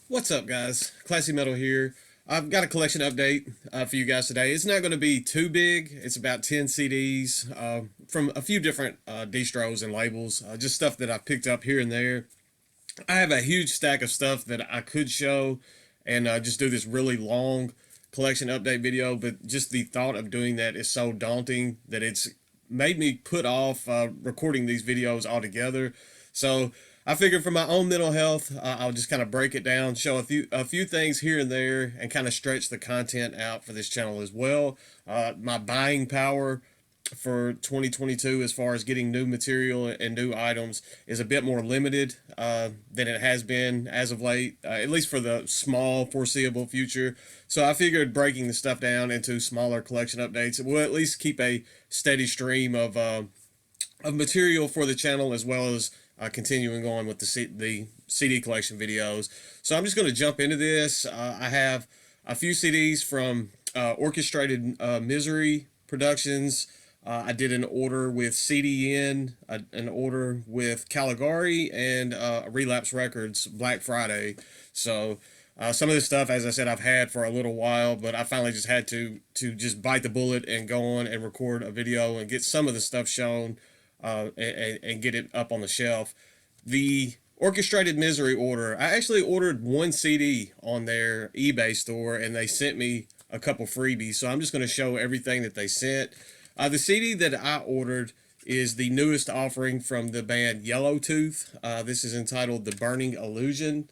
What's up, guys? Classy Metal here. I've got a collection update for you guys today. It's not going to be too big. It's about 10 CDs from a few different distros and labels, just stuff that I picked up here and there. I have a huge stack of stuff that I could show and just do this really long collection update video, but just the thought of doing that is so daunting that it's made me put off recording these videos altogether. So I figured for my own mental health, I'll just kind of break it down, show a few things here and there, and kind of stretch the content out for this channel as well. My buying power for 2022 as far as getting new material and new items is a bit more limited than it has been as of late, at least for the small foreseeable future. So I figured breaking the stuff down into smaller collection updates will at least keep a steady stream of material for the channel, as well as continuing on with the CD collection videos. So I'm just going to jump into this. I have a few CDs from Orchestrated Misery Productions. I did an order with CDN, an order with Caligari, and Relapse Records Black Friday. So some of this stuff, as I said, I've had for a little while, but I finally just had to just bite the bullet and go on and record a video and get some of the stuff shown and get it up on the shelf. The Orchestrated Misery order, I actually ordered one CD on their eBay store, and they sent me a couple freebies. So I'm just going to show everything that they sent. The CD that I ordered is the newest offering from the band Yellowtooth. This is entitled The Burning Illusion.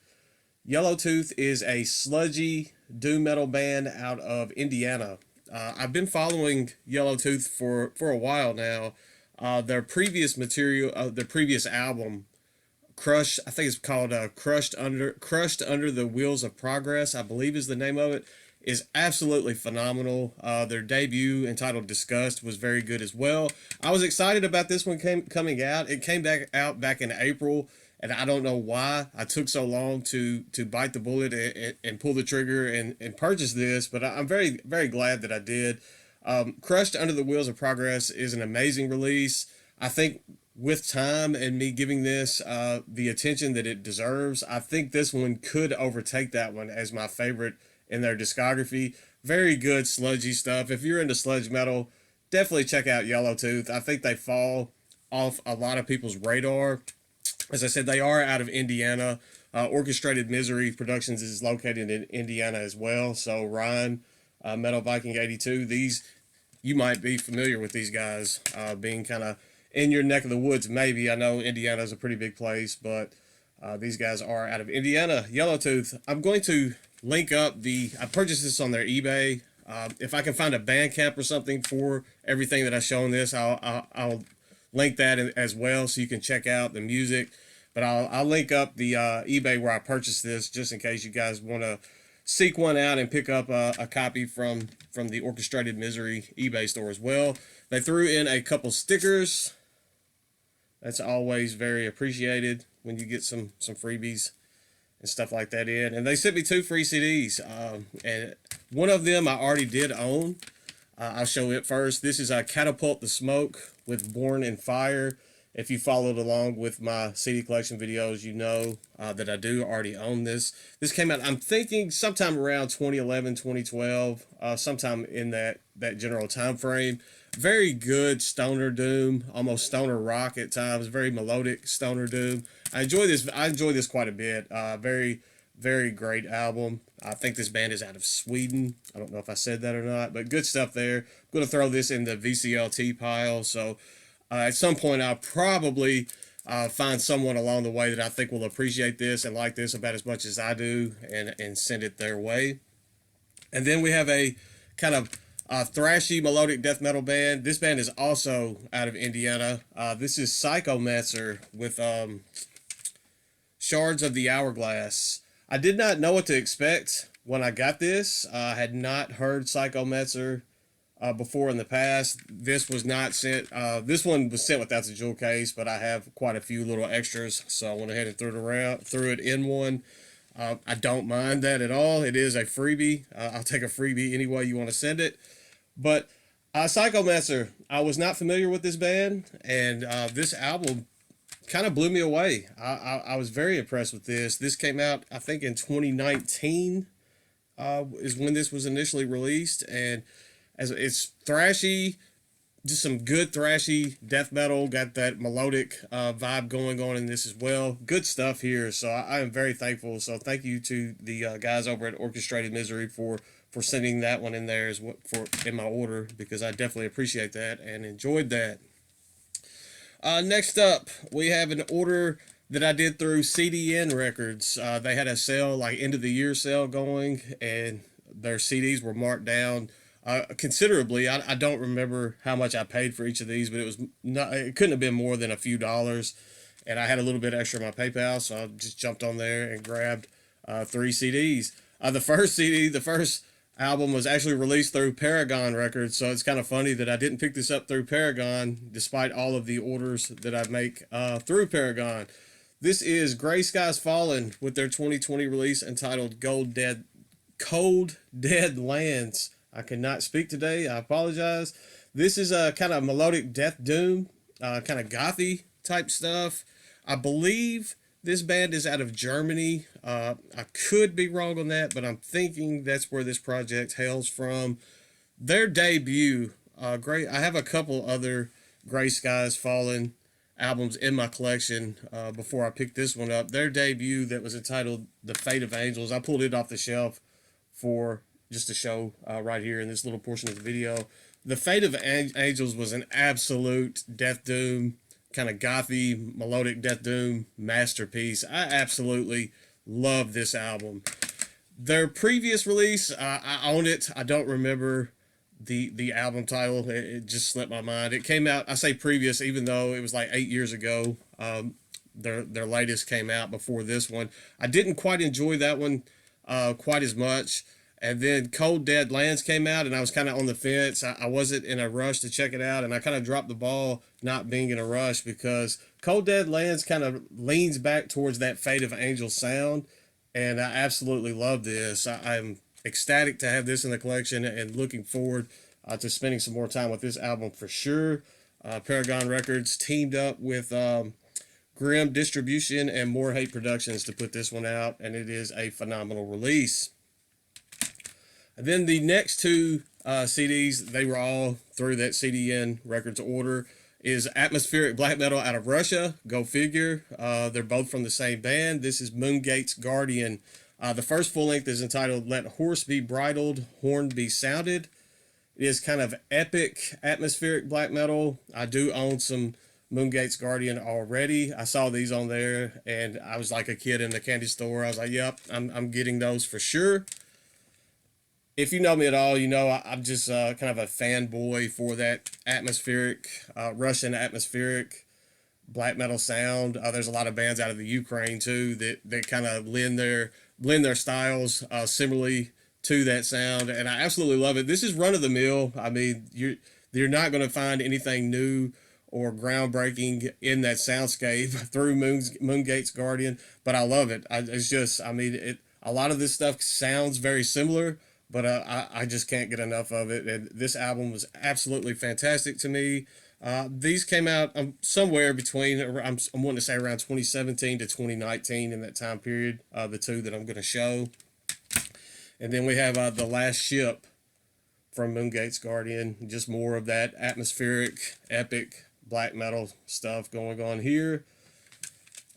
Yellowtooth is a sludgy doom metal band out of Indiana. I've been following Yellowtooth for a while now. Their previous material, their previous album, Crush, I think it's called Crushed Under the Wheels of Progress, I believe is the name of it, is absolutely phenomenal. Their debut, entitled Disgust, was very good as well. I was excited about this one coming out. It came out back in April, and I don't know why I took so long to bite the bullet and pull the trigger and purchase this, but I'm very, very glad that I did. Crushed Under the Wheels of Progress is an amazing release. I think with time and me giving this the attention that it deserves, I think this one could overtake that one as my favorite in their discography. Very good sludgy stuff. If you're into sludge metal, definitely check out Yellowtooth. I think they fall off a lot of people's radar. As I said, they are out of Indiana. Orchestrated Misery Productions is located in Indiana as well. So Ryan, Metal Viking 82, these, you might be familiar with these guys, being kind of in your neck of the woods. Maybe, I know Indiana is a pretty big place, but these guys are out of Indiana. Yellowtooth, I'm going to link up I purchased this on their eBay. If I can find a Bandcamp or something for everything that I show in this, I'll link that as well, so you can check out the music. But I'll link up the eBay where I purchased this, just in case you guys want to seek one out and pick up a copy from the Orchestrated Misery eBay store as well. They threw in a couple stickers. That's always very appreciated when you get some freebies and stuff like that in. And they sent me 2 free CDs. And one of them I already did own. I'll show it first. This is Catapult the Smoke with Born in Fire. If you followed along with my CD collection videos, you know that I do already own this. This came out, I'm thinking, sometime around 2011, 2012, sometime in that general time frame. Very good stoner doom, almost stoner rock at times. Very melodic stoner doom. I enjoy this quite a bit. Very, very great album. I think this band is out of Sweden. I don't know if I said that or not, but good stuff there. I'm going to throw this in the VCLT pile. So at some point, I'll probably find someone along the way that I think will appreciate this and like this about as much as I do, and send it their way. And then we have a kind of thrashy melodic death metal band. This band is also out of Indiana. This is Psychomancer with Shards of the Hourglass. I did not know what to expect when I got this. I had not heard Psychomancer before in the past. This was not sent. This one was sent without the jewel case, but I have quite a few little extras, so I went ahead and threw it in one. I don't mind that at all. It is a freebie. I'll take a freebie any way you want to send it. But Psychomancer, I was not familiar with this band, and this album kind of blew me away. I was very impressed with this. This came out, I think, in 2019 is when this was initially released, and as it's thrashy, just some good thrashy death metal. Got that melodic vibe going on in this as well. Good stuff here. So I am very thankful. So thank you to the guys over at Orchestrated Misery for sending that one in there as what for in my order, because I definitely appreciate that and enjoyed that. Next up, we have an order that I did through CDN Records. They had a sale, like end of the year sale going, and their CDs were marked down considerably. I don't remember how much I paid for each of these, but it was not. It couldn't have been more than a few dollars. And I had a little bit extra in my PayPal, so I just jumped on there and grabbed 3 CDs. The first CD, the first album was actually released through Paragon Records, so it's kind of funny that I didn't pick this up through Paragon, despite all of the orders that I make through Paragon. This is Gray Skies Fallen with their 2020 release entitled Cold Dead Lands. I cannot speak today. I apologize. This is a kind of melodic death doom, kind of gothy type stuff. I believe this band is out of Germany. I could be wrong on that, but I'm thinking that's where this project hails from. Their debut, great. I have a couple other Gray Skies Fallen albums in my collection before I picked this one up. Their debut that was entitled The Fate of Angels, I pulled it off the shelf for just to show right here in this little portion of the video. The Fate of Angels was an absolute death doom, kind of gothy, melodic death doom masterpiece. I absolutely love this album. Their previous release, I own it. I don't remember the album title. It just slipped my mind. It came out, I say previous, even though it was like 8 years ago. Their latest came out before this one. I didn't quite enjoy that one quite as much. And then Cold Dead Lands came out, and I was kind of on the fence. I wasn't in a rush to check it out, and I kind of dropped the ball not being in a rush, because Cold Dead Lands kind of leans back towards that Fate of Angel sound, and I absolutely love this. I'm ecstatic to have this in the collection and looking forward to spending some more time with this album for sure. Paragon Records teamed up with Grim Distribution and More Hate Productions to put this one out, and it is a phenomenal release. And then the next 2 CDs, they were all through that CDN Records order, is Atmospheric Black Metal out of Russia. Go figure. They're both from the same band. This is Moongates Guardian. The first full length is entitled Let Horse Be Bridled, Horn Be Sounded. It is kind of epic atmospheric black metal. I do own some Moongates Guardian already. I saw these on there, and I was like a kid in the candy store. I was like, yep, I'm getting those for sure. If you know me at all, you know I'm just kind of a fanboy for that atmospheric, Russian atmospheric black metal sound. There's a lot of bands out of the Ukraine too that kind of blend their styles similarly to that sound, and I absolutely love it. This is run of the mill. I mean, you're not going to find anything new or groundbreaking in that soundscape through Moongates Guardian, but I love it. It's just, I mean, a lot of this stuff sounds very similar, but I just can't get enough of it. And this album was absolutely fantastic to me. These came out somewhere between, I'm wanting to say around 2017 to 2019 in that time period, the 2 that I'm going to show. And then we have The Last Ship from Moongates Guardian. Just more of that atmospheric, epic black metal stuff going on here.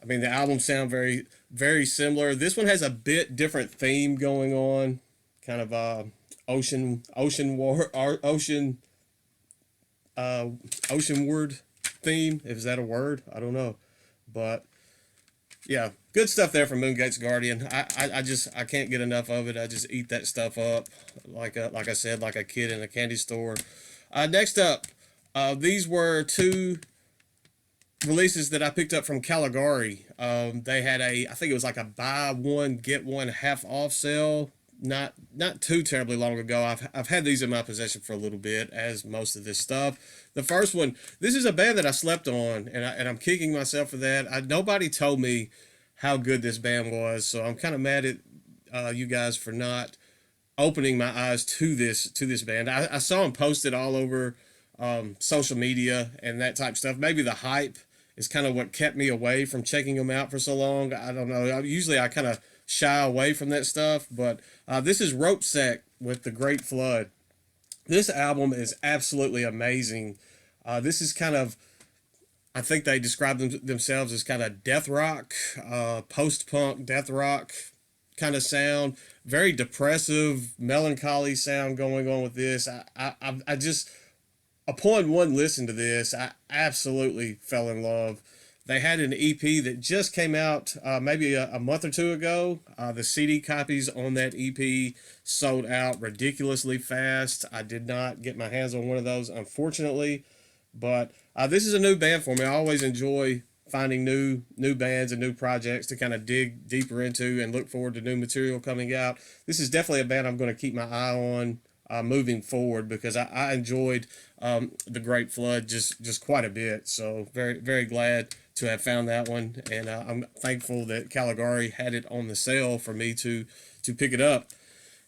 I mean, the albums sound very, very similar. This one has a bit different theme going on. Kind of oceanward theme. Is that a word? I don't know, but yeah, good stuff there from Moongates Guardian. I can't get enough of it. I just eat that stuff up like I said, like a kid in a candy store. Next up, these were 2 releases that I picked up from Caligari. They had I think it was like a buy one get one half off sale. Not too terribly long ago. I've had these in my possession for a little bit, as most of this stuff. The first one, this is a band that I slept on, and I'm kicking myself for that. Nobody told me how good this band was, so I'm kind of mad at you guys for not opening my eyes to this band. I saw them posted all over social media and that type of stuff. Maybe the hype is kind of what kept me away from checking them out for so long. I don't know. Usually I kind of shy away from that stuff, but this is Sect with The Great Flood. This album is absolutely amazing. This is kind of, I think they describe themselves as kind of death rock, post-punk death rock kind of sound. Very depressive, melancholy sound going on with this. I just, upon one listen to this, I absolutely fell in love. They had an EP that just came out maybe a month or two ago. The CD copies on that EP sold out ridiculously fast. I did not get my hands on one of those, unfortunately. But this is a new band for me. I always enjoy finding new bands and new projects to kind of dig deeper into and look forward to new material coming out. This is definitely a band I'm going to keep my eye on moving forward, because I enjoyed The Great Flood just quite a bit. So very, very glad to have found that one, and I'm thankful that Caligari had it on the sale for me to pick it up.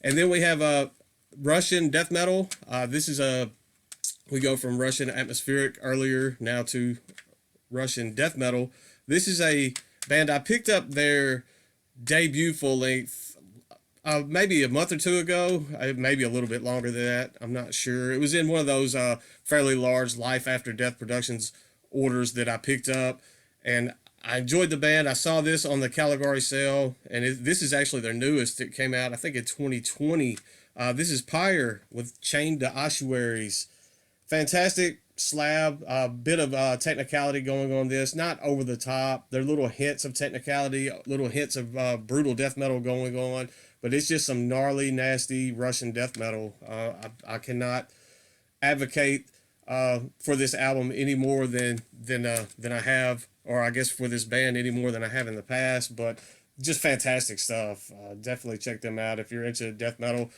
And then we have Russian death metal. We go from Russian atmospheric earlier now to Russian death metal. This is a band I picked up their debut full length maybe a month or two ago, maybe a little bit longer than that. I'm not sure. It was in one of those fairly large Life After Death Productions orders that I picked up, and I enjoyed the band. I saw this on the Caligari sale, and this is actually their newest. It came out, I think, in 2020. This is Pyre with Chained to Ossuaries. Fantastic slab, a bit of technicality going on this, not over the top. There are little hints of technicality, little hints of brutal death metal going on, but it's just some gnarly, nasty Russian death metal. I cannot advocate for this album any more than I have, or I guess for this band any more than I have in the past, but just fantastic stuff. Definitely check them out if you're into death metal.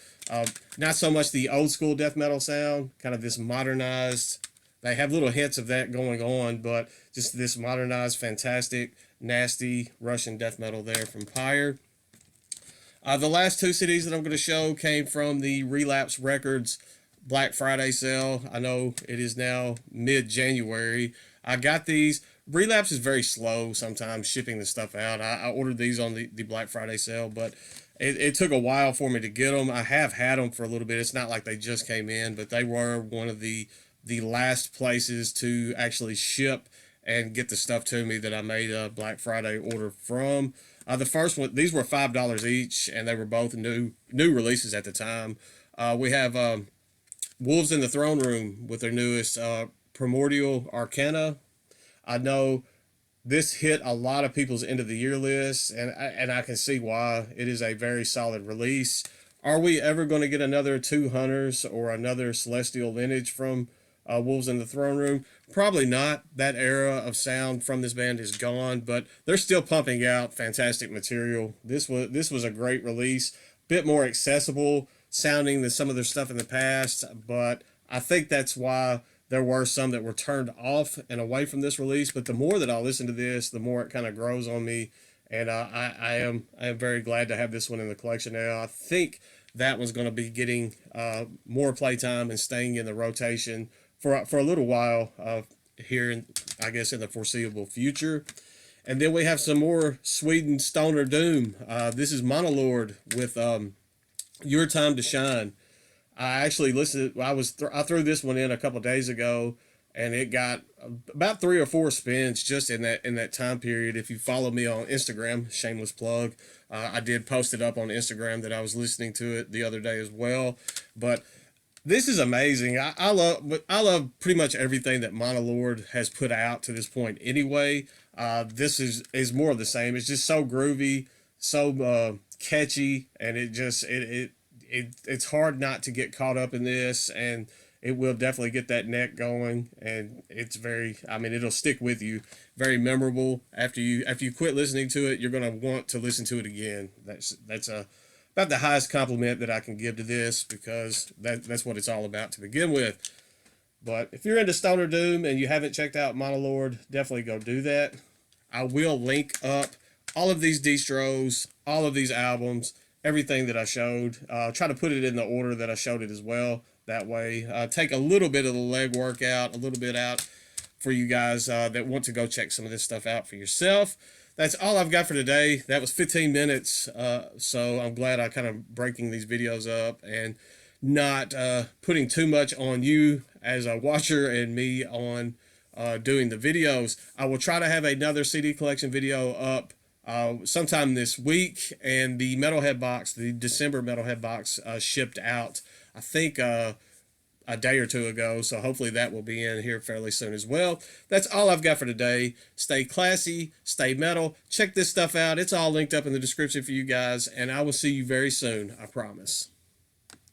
Not so much the old school death metal sound, kind of this modernized. They have little hints of that going on, but just this modernized, fantastic, nasty Russian death metal there from Pyre. The last two CDs that I'm going to show came from the Relapse Records Black Friday sale. I know it is now mid-January. I got these. Relapse is very slow sometimes shipping the stuff out. I ordered these on the Black Friday sale, but it took a while for me to get them. I have had them for a little bit. It's not like they just came in, but they were one of the last places to actually ship and get the stuff to me that I made a Black Friday order from. The first one, these were $5 each, and they were both new releases at the time. We have Wolves in the Throne Room with their newest Primordial Arcana. I know this hit a lot of people's end of the year lists, and I can see why. It is a very solid release. Are we ever going to get another Two Hunters or another Celestial Lineage from Wolves in the Throne Room? Probably not. That era of sound from this band is gone, but they're still pumping out fantastic material. This was a great release, bit more accessible sounding than some of their stuff in the past, but I think that's why there were some that were turned off and away from this release. But the more that I listen to this, the more it kind of grows on me, and I am very glad to have this one in the collection now. I think that one's going to be getting more playtime and staying in the rotation for a little while here in, I guess, in the foreseeable future. And then we have some more Sweden stoner doom. This is Monolord with Your Time to Shine. I actually listened. I threw this one in a couple days ago, and it got about 3 or 4 spins just in that time period. If you follow me on Instagram, shameless plug, I did post it up on Instagram that I was listening to it the other day as well. But this is amazing. I love pretty much everything that Monolord has put out to this point. Anyway, this is more of the same. It's just so groovy, so catchy, and it's hard not to get caught up in this, and it will definitely get that neck going, and it's it'll stick with you. Very memorable. After you quit listening to it, you're going to want to listen to it again. That's about the highest compliment that I can give to this, because that's what it's all about to begin with. But if you're into stoner doom and you haven't checked out Monolord, definitely go do that. I will link up all of these distros, all of these albums, everything that I showed. Try to put it in the order that I showed it as well. That way, take a little bit of the legwork out, a little bit out for you guys that want to go check some of this stuff out for yourself. That's all I've got for today. That was 15 minutes, so I'm glad I kind of breaking these videos up and not putting too much on you as a watcher and me on doing the videos. I will try to have another CD collection video up sometime this week, and the Metalhead box, the December Metalhead box, shipped out, I think, a day or two ago, so hopefully that will be in here fairly soon as well. That's all I've got for today. Stay classy, stay metal, check this stuff out. It's all linked up in the description for you guys, and I will see you very soon, I promise.